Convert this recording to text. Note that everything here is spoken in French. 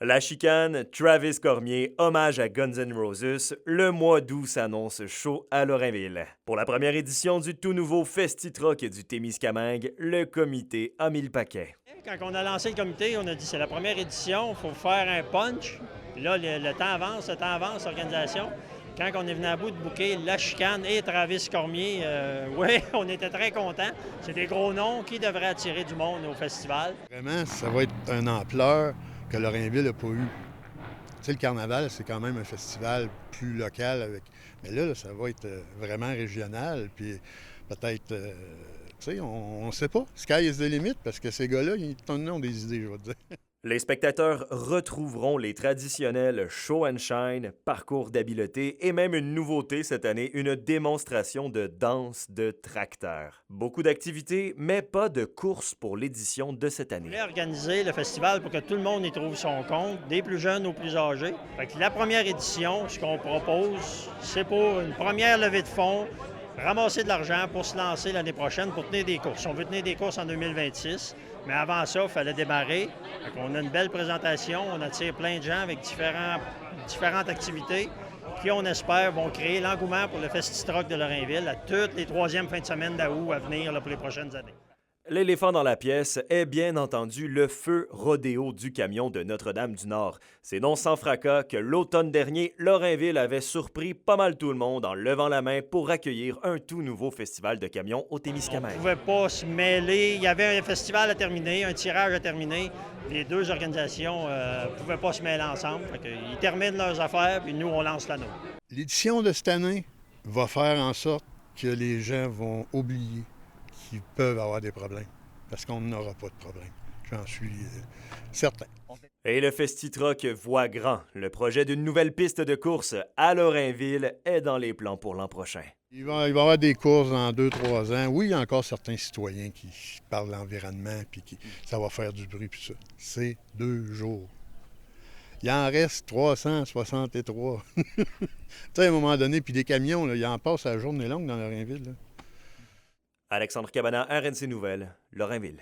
La chicane, Travis Cormier, hommage à Guns N' Roses, le mois d'août s'annonce chaud à Lorrainville. Pour la première édition du tout nouveau Festi-Truck du Témiscamingue, le comité a mis le paquet. Quand on a lancé le comité, on a dit c'est la première édition, il faut faire un punch. Puis là, le temps avance, l'organisation. Quand on est venu à bout de booker La Chicane et Travis Cormier, oui, on était très contents. C'est des gros noms qui devraient attirer du monde au festival. Vraiment, ça va être une ampleur que Lorrainville n'a pas eu. Tu sais, le carnaval, c'est quand même un festival plus local. Mais là, ça va être vraiment régional. Puis peut-être, tu sais, on ne sait pas. Sky is the limit, parce que ces gars-là, ils ont des idées, je vais te dire. Les spectateurs retrouveront les traditionnels show and shine, parcours d'habileté et même une nouveauté cette année, une démonstration de danse de tracteur. Beaucoup d'activités, mais pas de course pour l'édition de cette On année. voulait organiser le festival pour que tout le monde y trouve son compte, des plus jeunes aux plus âgés. Fait que la première édition, ce qu'on propose, c'est pour une première levée de fonds, ramasser de l'argent pour se lancer l'année prochaine pour tenir des courses. On veut tenir des courses en 2026, mais avant ça, il fallait démarrer. On a une belle présentation, on attire plein de gens avec différentes activités qui, on espère, vont créer l'engouement pour le Festi-Truck de Lorrainville à toutes les troisièmes fins de semaine d'août à venir là, pour les prochaines années. L'éléphant dans la pièce est bien entendu le feu rodéo du camion de Notre-Dame-du-Nord. C'est non sans fracas que l'automne dernier, Lorrainville avait surpris pas mal tout le monde en levant la main pour accueillir un tout nouveau festival de camions au On Témiscamingue. ne pouvait pas se mêler. Il y avait un festival à terminer, un tirage à terminer. Les deux organisations ne pouvaient pas se mêler ensemble. Ils terminent leurs affaires, puis nous, on lance la nôtre. L'édition de cette année va faire en sorte que les gens vont oublier qu'ils peuvent avoir des problèmes, parce qu'on n'aura pas de problème. J'en suis certain. Et le Festi-Truck voit grand. Le projet d'une nouvelle piste de course à Lorrainville est dans les plans pour l'an prochain. Il va y avoir des courses dans 2-3 ans. Oui, il y a encore certains citoyens qui parlent de l'environnement, puis ça va faire du bruit, puis ça. C'est 2 jours. Il en reste 363. Tu sais, à un moment donné, puis des camions, là, il en passe à la journée longue dans Lorrainville. Là. Alexandre Cabana, RNC Nouvelles, Lorrainville.